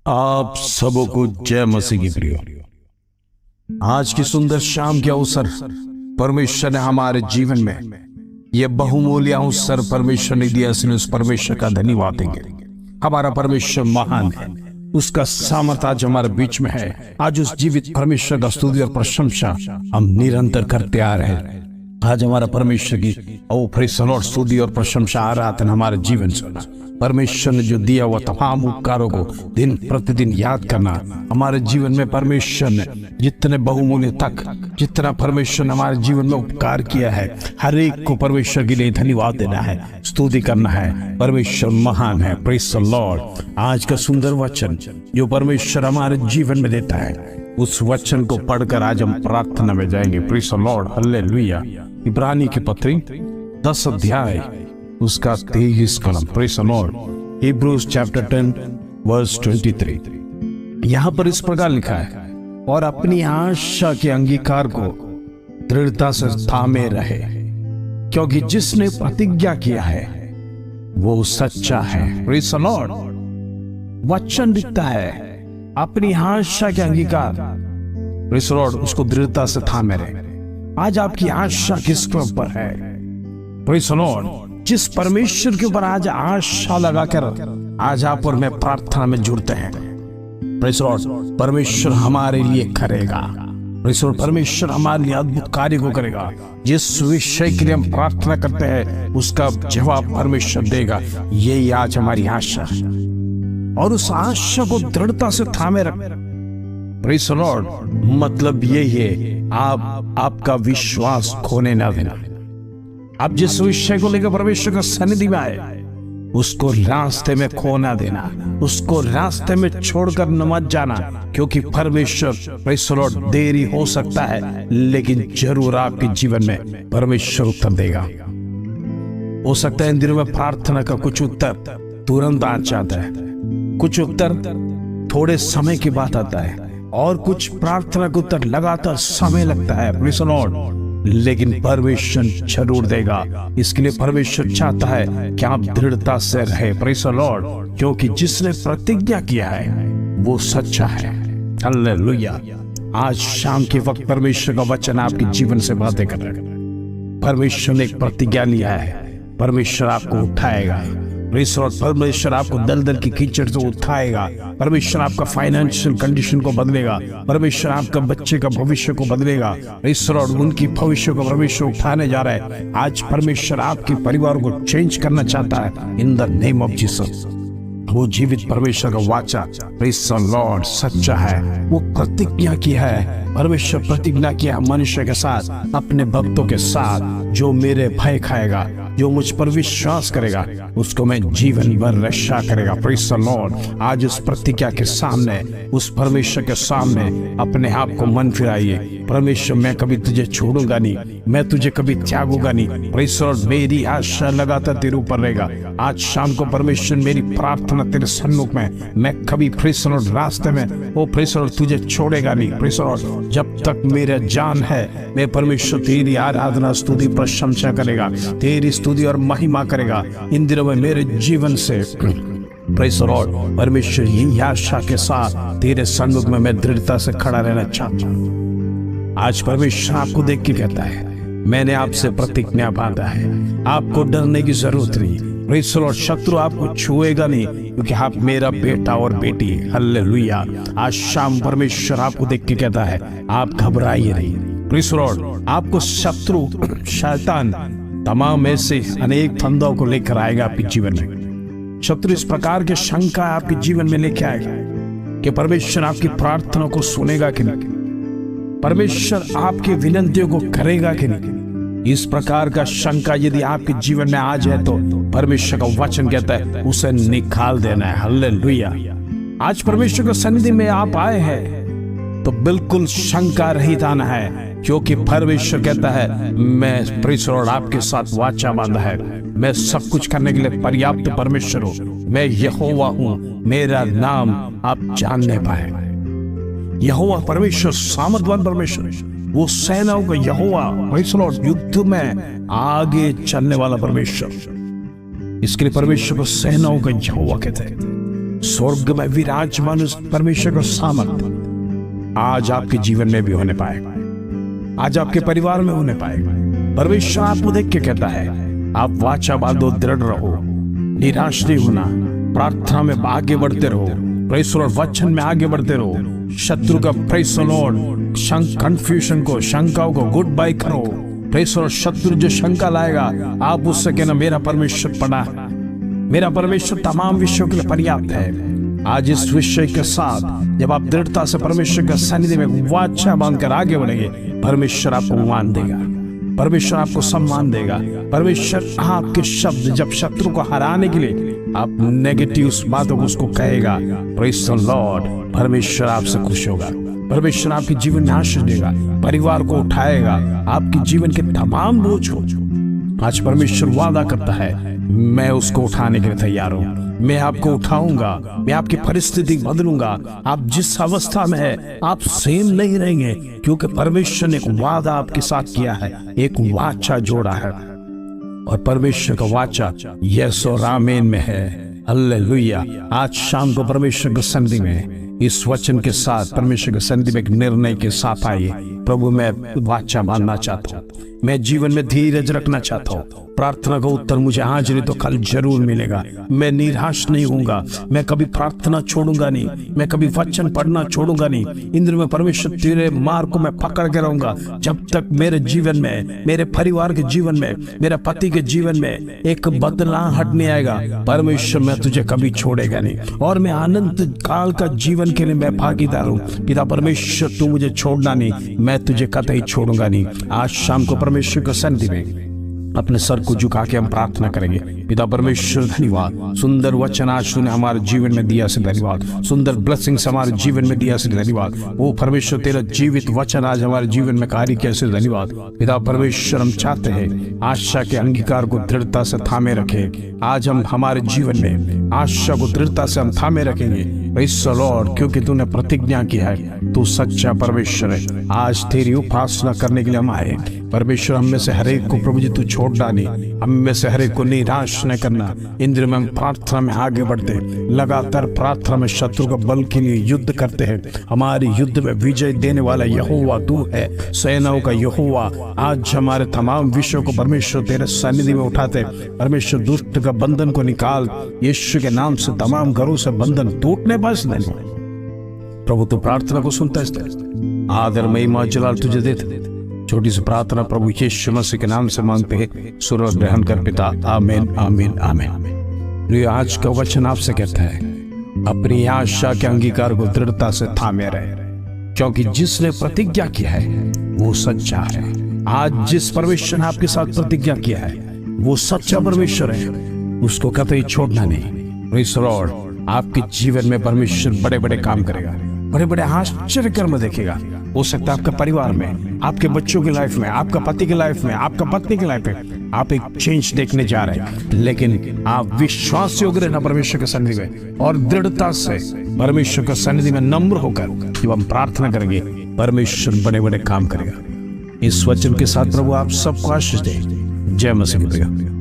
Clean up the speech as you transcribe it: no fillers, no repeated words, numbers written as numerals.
आप सबको जय मसीह की प्रिय। आज की सुंदर शाम के अवसर परमेश्वर ने हमारे जीवन में यह बहुमूल्य अवसर परमेश्वर ने दिया, इसलिए उस परमेश्वर का धन्यवाद देंगे। हमारा परमेश्वर महान है, उसका सामर्थ्य आज हमारे बीच में है। आज उस जीवित परमेश्वर का स्तुति और प्रशंसा हम निरंतर करते आ रहे हैं। आज हमारा परमेश्वर की और स्तुति और प्रशंसा आराधना हमारे जीवन से परमेश्वर ने जो दिया हुआ तमाम उपकारों को दिन प्रतिदिन याद करना। हमारे जीवन में परमेश्वर ने जितने बहुमूल्य तक जितना परमेश्वर ने हमारे जीवन में उपकार किया है, हर एक को परमेश्वर के लिए धन्यवाद देना है, स्तुति करना है। परमेश्वर महान है। Praise the Lord. आज का सुंदर वचन जो परमेश्वर हमारे जीवन में देता है, उस वचन को पढ़कर आज हम प्रार्थना में जाएंगे। Praise the lord, hallelujah. इब्रानी की पत्री 10 अध्याय उसका 23 कलम। Praise the lord. Hebrews chapter 10 verse 23। यहाँ पर इस प्रकार लिखा है, और अपनी आशा के अंगीकार को दृढ़ता से थामे रहे, क्योंकि जिसने प्रतिज्ञा किया है वो सच्चा है। Praise the Lord. वचन लिखता है अपनी आशा के अंगीकार, प्रेज़ द लॉर्ड, उसको दृढ़ता से थामे रहे। आज आपकी आशा किसके ऊपर है? Praise the Lord. जिस परमेश्वर के ऊपर आज आशा लगाकर आज आप और मैं प्रार्थना में जुड़ते हैं, प्रेज़ द लॉर्ड, परमेश्वर हमारे लिए करेगा। प्रेज़ द लॉर्ड, परमेश्वर हमारे लिए अद्भुत कार्य को करेगा। जिस विषय के लिए हम प्रार्थना करते हैं उसका जवाब परमेश्वर देगा। यही आज हमारी आशा है, और उस आशा को दृढ़ता से थामे रख। Praise the Lord. मतलब यही है, आपका विश्वास खोने ना देना। आप जिस विषय को लेकर परमेश्वर का सन्निधि में आए, उसको रास्ते में खोना देना, उसको रास्ते में छोड़कर न मत जाना, क्योंकि परमेश्वर, प्रेज़ द लॉर्ड, देरी हो सकता है लेकिन जरूर आपके जीवन में परमेश्वर उत्तर देगा। हो सकता है इन दिनों में प्रार्थना का कुछ उत्तर तुरंत आ जाता है, कुछ उत्तर थोड़े समय के बाद आता है, और कुछ प्रार्थना का उत्तर लगातार समय लगता है। Praise the Lord. लेकिन परमेश्वर जरूर देगा। इसके लिए परमेश्वर चाहता है कि आप दृढ़ता से रहे। Praise the Lord. क्योंकि जिसने प्रतिज्ञा किया है वो सच्चा है। हालेलुया। आज शाम के वक्त परमेश्वर का वचन आपके जीवन से बातें कर रहा है। परमेश्वर ने एक प्रतिज्ञा लिया है, परमेश्वर आपको उठाएगा। परमेश्वर आपको दलदल की कीचड़ से उठाएगा। परमेश्वर आपका फाइनेंशियल कंडीशन को बदलेगा। परमेश्वर आपका बच्चे का भविष्य को बदलेगा। ईश्वर और उनकी भविष्य को परमेश्वर उठाने जा रहा है। आज परमेश्वर आपके परिवार को चेंज करना चाहता है in the name of Jesus. वो जीवित परमेश्वर का वाचा, प्रेज़ द लॉर्ड, सच्चा है। वो प्रतिज्ञा की है, परमेश्वर प्रतिज्ञा किया मनुष्य के साथ, अपने भक्तों के साथ, जो मेरे भय खाएगा, जो मुझ पर विश्वास करेगा, उसको मैं जीवन भर रक्षा करेगा। Praise the Lord. आज उस प्रतिज्ञा के सामने, उस परमेश्वर के सामने अपने आप को मन फिराइए। परमेश्वर, मैं कभी तुझे छोड़ूंगा नहीं, मैं तुझे कभी त्यागूंगा नहीं। Praise the Lord. मेरी आशा लगातार तेरे ऊपर रहेगा। आज शाम को परमेश्वर, मेरी प्रार्थना तेरे सन्मुख में, मैं कभी प्रेज़ द लॉर्ड रास्ते में, वो प्रेज़ द लॉर्ड, तुझे छोड़ेगा नहीं। Praise the Lord. जब तक मेरा जान है, मैं परमेश्वर तेरी आराधना, स्तुति, प्रशंसा करेगा, तेरी स्तुति और महिमा करेगा। इन दिनों में मेरे जीवन से, प्रेज़ द लॉर्ड, परमेश्वर, यही आशा के साथ तेरे सन्मुख में मैं दृढ़ता से खड़ा रहना चाहता हूं। आज परमेश्वर आपको देख के कहता है, मैंने आपसे प्रतिज्ञा बांधा है, आपको डरने की जरूरत नहीं। Praise the Lord. शत्रु आपको छुएगा नहीं, क्योंकि आप मेरा बेटा और बेटी। हालेलुया। आज शाम परमेश्वर आपको देख के कहता है, आप घबराइए नहीं। Praise the Lord. आपको शत्रु, शैतान, तमाम ऐसे अनेक फंदों को लेकर आएगा आपके जीवन में। शत्रु इस प्रकार के शंका आपके जीवन में लेके आएगा कि परमेश्वर आपकी प्रार्थना को सुनेगा कि नहीं, परमेश्वर आपकी विनंतियों को करेगा कि नहीं। इस प्रकार का शंका यदि आपके जीवन में आ जाए तो परमेश्वर का वचन कहता है उसे निकाल देना है। हालेलुया। आज परमेश्वर के सन्निधि में आप आए हैं तो बिल्कुल शंका रहित आना है, क्योंकि परमेश्वर कहता है, मैं, प्रेज़ द लॉर्ड, आपके साथ वाचा बांधा है। मैं सब कुछ करने के लिए पर्याप्त परमेश्वर हूं। मैं यहोवा हूं, मेरा नाम आप जानने पाए। यहोवा परमेश्वर, सामर्थवान परमेश्वर, वो सेनाओं का यहोवा, प्रेज़ द लॉर्ड, युद्ध में आगे चलने वाला परमेश्वर। इसके लिए परमेश्वर को सेनाओं का यहोवा कहते हैं। स्वर्ग में विराजमान उस परमेश्वर का सामर्थ आज आपके जीवन में भी होने पाएगा, आज आपके परिवार में होने पाएगा। परमेश्वर आपको देख के कहता है, आप वाचा बांधो, दृढ़ रहो, निराश नहीं होना, प्रार्थना में आगे बढ़ते रहो, प्रेस और वचन में आगे बढ़ते रहो। शत्रु का प्रेस लॉर्ड कंफ्यूजन को, शंकाओं को गुड बाय करो। प्रेस और शत्रु जो शंका लाएगा, आप उससे कहना मेरा परमेश्वर पड़ा, मेरा परमेश्वर तमाम विषयों के लिए पर्याप्त है। आज इस विषय के साथ जब आप दृढ़ता से परमेश्वर के सन्निधि में वाचा बांधकर आगे बढ़ेंगे, परमेश्वर आपको मान देगा, परमेश्वर आपको सम्मान देगा। परमेश्वर आपके शब्द जब शत्रु को हराने के लिए आप नेगेटिव बातों को उसको कहेगा, प्रेज़ द लॉर्ड, परमेश्वर आपसे खुश होगा, परमेश्वर आपके जीवन में आशीष देगा, परिवार को उठाएगा, आपके जीवन के तमाम बोझ को आज परमेश्वर वादा करता है, मैं उसको उठाने के लिए तैयार हूं, मैं आपको उठाऊंगा, मैं आपकी परिस्थिति बदलूंगा। आप जिस अवस्था में है आप सेम नहीं रहेंगे, क्योंकि परमेश्वर ने एक वादा आपके साथ किया है, एक वाचा जोड़ा है, और परमेश्वर का वाचा यस और आमीन में है। हालेलुया। आज शाम को परमेश्वर के सन्निधि में इस वचन के साथ परमेश्वर के सन्निधि में एक निर्णय के साथ आइए, प्रभु मैं वाचा बांधना चाहता हूँ, मैं जीवन में धीरज रखना चाहता हूँ, प्रार्थना का उत्तर मुझे आज नहीं तो कल जरूर मिलेगा, मैं निराश नहीं होऊंगा, मैं कभी प्रार्थना छोड़ूंगा नहीं, मैं कभी वचन पढ़ना छोड़ूंगा नहीं। इन दिनों में परमेश्वर तेरे मार्ग को मैं पकड़ के रहूंगा जब तक मेरे जीवन में, मेरे परिवार के जीवन में, मेरे पति के जीवन में एक बदलाहट नहीं आएगा। परमेश्वर मैं तुझे कभी छोड़ेगा नहीं, और मैं अनंत काल का जीवन के लिए मैं भागीदार हूँ। पिता परमेश्वर तू मुझे छोड़ना नहीं, मैं तुझे कतई छोड़ूंगा नहीं। आज शाम को परमेश्वर के सन्निधि में अपने सर को झुका के हम प्रार्थना करेंगे। पिता परमेश्वर धन्यवाद, सुंदर वचन आज तूने हमारे जीवन में दिया से धन्यवाद, सुंदर ब्लेसिंग्स हमारे जीवन में दिया से धन्यवाद। वो परमेश्वर तेरा जीवित वचन आज हमारे जीवन में कार्य किया से धन्यवाद। पिता परमेश्वर हम चाहते हैं आशा के अंगीकार को दृढ़ता से थामे रखें। आज हम हमारे जीवन में आशा को दृढ़ता से हम थामे रखेंगे, प्रेज़ द लॉर्ड, क्योंकि तूने प्रतिज्ञा की है, तू सच्चा परमेश्वर है। आज तेरी उपासना करने के लिए हम आए। परमेश्वर हम में से हर एक को प्रभु जी तू छोड़ डाली, हम में से हर एक को निराश न करना। इन दिनों में हम प्रार्थना में आगे बढ़ते, लगातार प्रार्थना में शत्रु का बल के लिए युद्ध करते हैं। हमारे युद्ध में विजय देने वाला यहोवा तू है, सेनाओं का यहोवा। आज हमारे तमाम विषयों को परमेश्वर तेरे सन्निधि में उठाते। परमेश्वर दुष्ट का बंधन को निकाल, यीशु के नाम से तमाम घरों से बंधन टूटने बस नहीं। प्रभु तू प्रार्थना को सुनता है, आदर महिमा जलाल तुझे देते। छोटी सी प्रार्थना प्रभु यीशु मसीह के नाम से मांगते हैं, सुर ग्रहण कर पिता, आमीन आमीन आमीन। आज का वचन आपसे कहता है, अपनी आशा के अंगीकार को दृढ़ता से थामे रहे, क्योंकि जिसने प्रतिज्ञा किया है वो सच्चा है। आज जिस परमेश्वर ने आपके साथ प्रतिज्ञा किया है वो सच्चा परमेश्वर है, उसको कतई छोड़ना नहीं। प्रेज़ द लॉर्ड, आपके जीवन में परमेश्वर बड़े बड़े काम करेगा, बड़े बड़े आश्चर्य कर्म देखेगा। हो सकता है आपका परिवार में, आपके बच्चों की लाइफ में, आपका पति की लाइफ में, आपका पत्नी की लाइफ में आप एक चेंज देखने जा रहे हैं, लेकिन आप विश्वास योग्य रहना परमेश्वर के सन्निधि में, और दृढ़ता से परमेश्वर के सन्निधि में नम्र होकर जब हम प्रार्थना करेंगे, परमेश्वर बड़े बड़े काम करेगा। इस वचन के साथ प्रभु आप सबको आशीष दे। जय मसीह।